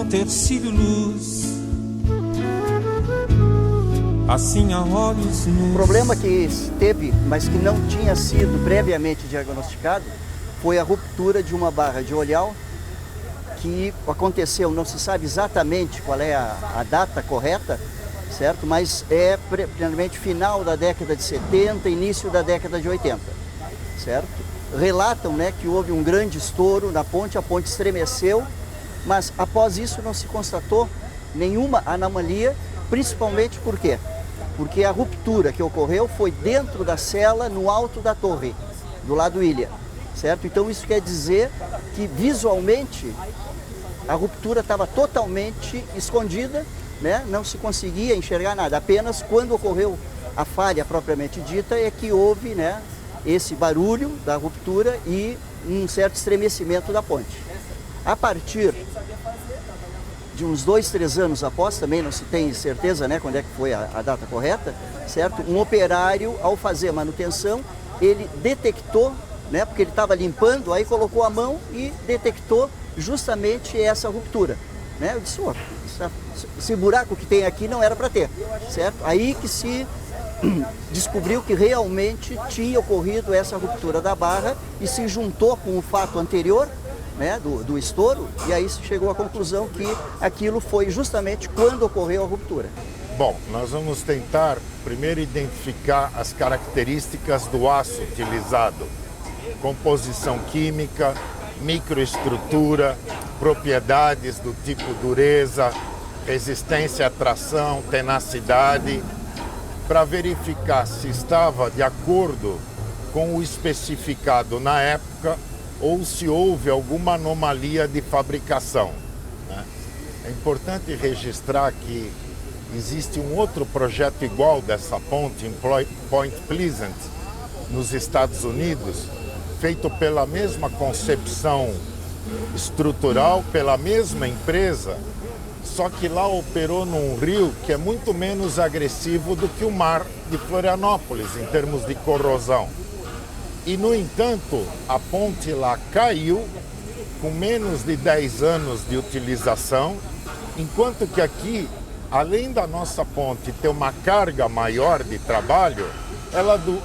volta Hercílio Luz, assim a olhos nus. O problema que teve, mas que não tinha sido previamente diagnosticado, foi a ruptura de uma barra de olhal que aconteceu, não se sabe exatamente qual é a data correta, certo? Mas é plenamente final da década de 70, início da década de 80, certo? Relatam, né, que houve um grande estouro na ponte, a ponte estremeceu, mas após isso não se constatou nenhuma anomalia, principalmente por quê? Porque a ruptura que ocorreu foi dentro da cela, no alto da torre, do lado ilha, certo? Então isso quer dizer que visualmente a ruptura estava totalmente escondida, né? Não se conseguia enxergar nada, apenas quando ocorreu a falha propriamente dita é que houve, né, esse barulho da ruptura e um certo estremecimento da ponte. A partir de uns 2, 3 anos após, também não se tem certeza, né, quando é que foi a data correta, certo? Um operário, ao fazer a manutenção, ele detectou, né, porque ele estava limpando, aí colocou a mão e detectou justamente essa ruptura, né? Eu disse, esse buraco que tem aqui não era para ter, certo? Aí que se descobriu que realmente tinha ocorrido essa ruptura da barra e se juntou com o fato anterior, né, do estouro, e aí se chegou à conclusão que aquilo foi justamente quando ocorreu a ruptura. Bom, nós vamos tentar primeiro identificar as características do aço utilizado, composição química, microestrutura, propriedades do tipo dureza, resistência à tração, tenacidade, para verificar se estava de acordo com o especificado na época ou se houve alguma anomalia de fabricação, né? É importante registrar que existe um outro projeto igual dessa ponte em Point Pleasant, nos Estados Unidos, feito pela mesma concepção estrutural, pela mesma empresa, só que lá operou num rio que é muito menos agressivo do que o mar de Florianópolis, em termos de corrosão. E, no entanto, a ponte lá caiu com menos de 10 anos de utilização, enquanto que aqui, além da nossa ponte ter uma carga maior de trabalho,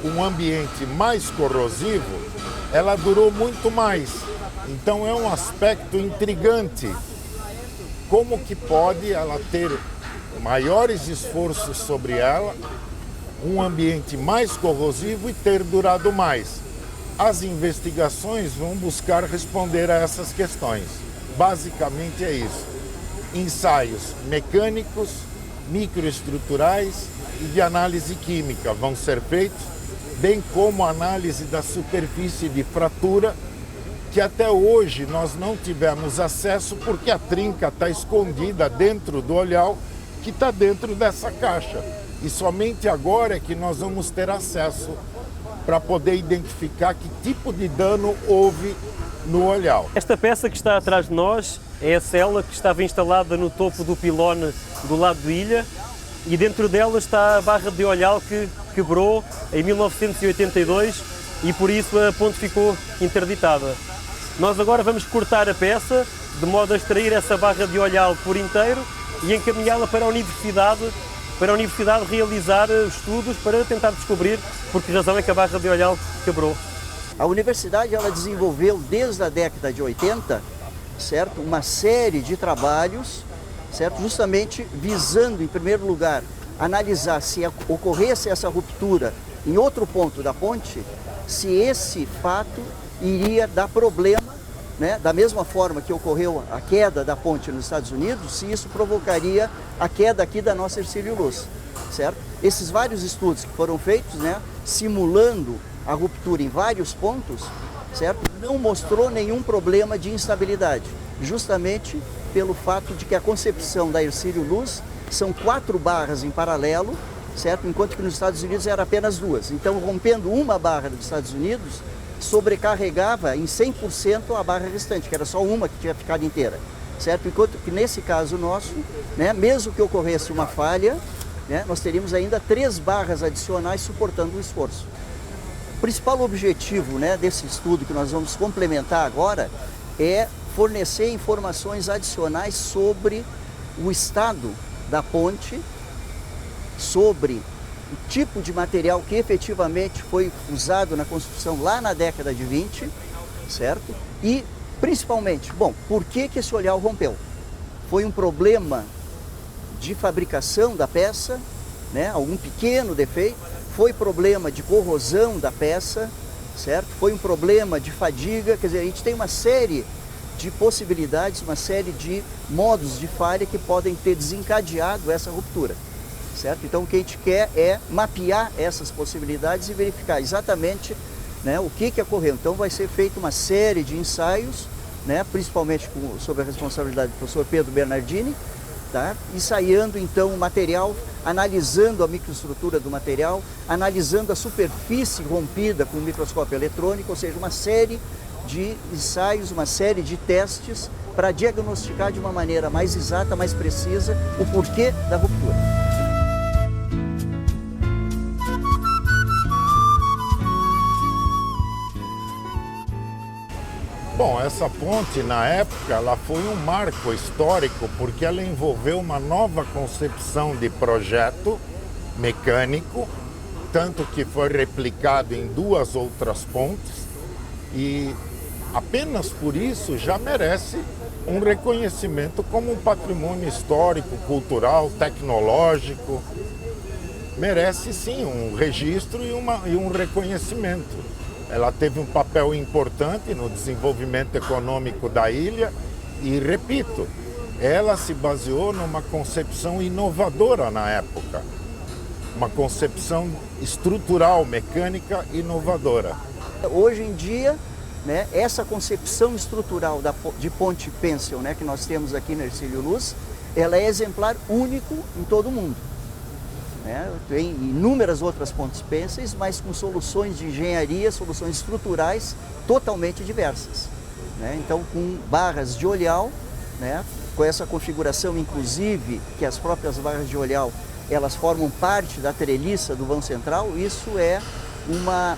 um ambiente mais corrosivo, ela durou muito mais. Então é um aspecto intrigante. Como que pode ela ter maiores esforços sobre ela, um ambiente mais corrosivo e ter durado mais? As investigações vão buscar responder a essas questões. Basicamente é isso. Ensaios mecânicos, microestruturais e de análise química vão ser feitos, bem como análise da superfície de fratura, que até hoje nós não tivemos acesso porque a trinca está escondida dentro do olhal que está dentro dessa caixa. E somente agora é que nós vamos ter acesso para poder identificar que tipo de dano houve no olhal. Esta peça que está atrás de nós é a cela que estava instalada no topo do pilone do lado de ilha e dentro dela está a barra de olhal que quebrou em 1982 e por isso a ponte ficou interditada. Nós agora vamos cortar a peça de modo a extrair essa barra de olhal por inteiro e encaminhá-la para a universidade realizar estudos para tentar descobrir por que razão é que a barra de olhal quebrou. A universidade ela desenvolveu desde a década de 80, certo, uma série de trabalhos, certo, justamente visando, em primeiro lugar, analisar se ocorresse essa ruptura em outro ponto da ponte, se esse fato iria dar problema, né, da mesma forma que ocorreu a queda da ponte nos Estados Unidos, se isso provocaria a queda aqui da nossa Hercílio Luz, certo? Esses vários estudos que foram feitos, né, simulando a ruptura em vários pontos, certo, não mostrou nenhum problema de instabilidade, justamente pelo fato de que a concepção da Hercílio Luz são 4 barras em paralelo, certo? Enquanto que nos Estados Unidos era apenas 2. Então, rompendo uma barra dos Estados Unidos, sobrecarregava em 100% a barra restante, que era só uma que tinha ficado inteira, certo? Enquanto que nesse caso nosso, né, mesmo que ocorresse uma falha, né, nós teríamos ainda 3 barras adicionais suportando o esforço. O principal objetivo, né, desse estudo que nós vamos complementar agora é fornecer informações adicionais sobre o estado da ponte, sobre o tipo de material que efetivamente foi usado na construção lá na década de 20, certo? E, principalmente, bom, por que esse olhar rompeu? Foi um problema de fabricação da peça, né? Algum pequeno defeito, foi problema de corrosão da peça, certo? Foi um problema de fadiga, quer dizer, a gente tem uma série de possibilidades, uma série de modos de falha que podem ter desencadeado essa ruptura, certo? Então o que a gente quer é mapear essas possibilidades e verificar exatamente, né, o que ocorreu. Então vai ser feita uma série de ensaios, né, principalmente sob a responsabilidade do professor Pedro Bernardini, tá? Ensaiando então o material, analisando a microestrutura do material, analisando a superfície rompida com o microscópio eletrônico, ou seja, uma série de ensaios, uma série de testes para diagnosticar de uma maneira mais exata, mais precisa, o porquê da ruptura. Bom, essa ponte, na época, ela foi um marco histórico porque ela envolveu uma nova concepção de projeto mecânico, tanto que foi replicado em 2 outras pontes, e apenas por isso já merece um reconhecimento como um patrimônio histórico, cultural, tecnológico. Merece sim um registro e um reconhecimento. Ela teve um papel importante no desenvolvimento econômico da ilha e, repito, ela se baseou numa concepção inovadora na época, uma concepção estrutural, mecânica inovadora. Hoje em dia, né, essa concepção estrutural de ponte Pencil, né, que nós temos aqui na Hercílio Luz, ela é exemplar único em todo o mundo. Né? Tem inúmeras outras pontes Pencils, mas com soluções de engenharia, soluções estruturais totalmente diversas. Né? Então, com barras de olhal, né, com essa configuração, inclusive, que as próprias barras de olhal, elas formam parte da treliça do vão central, isso é uma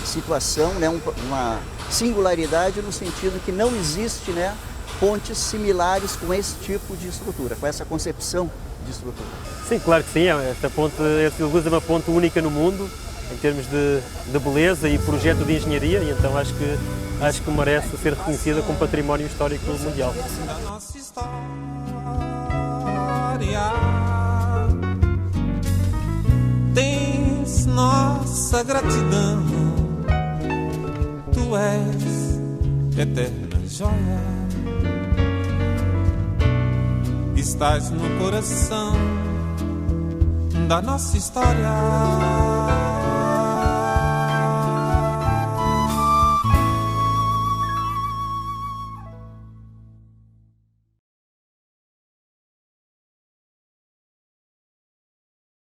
situação, né, uma singularidade no sentido que não existe, né, pontes similares com esse tipo de estrutura, com essa concepção de estrutura. Sim, claro que sim. Esta ponte Hercílio Luz é uma ponte única no mundo, em termos de beleza e projeto de engenharia, e então acho que merece ser reconhecida como património histórico mundial. Da nossa história, tens nossa gratidão, tu és eterna joia. Estás no coração da nossa história.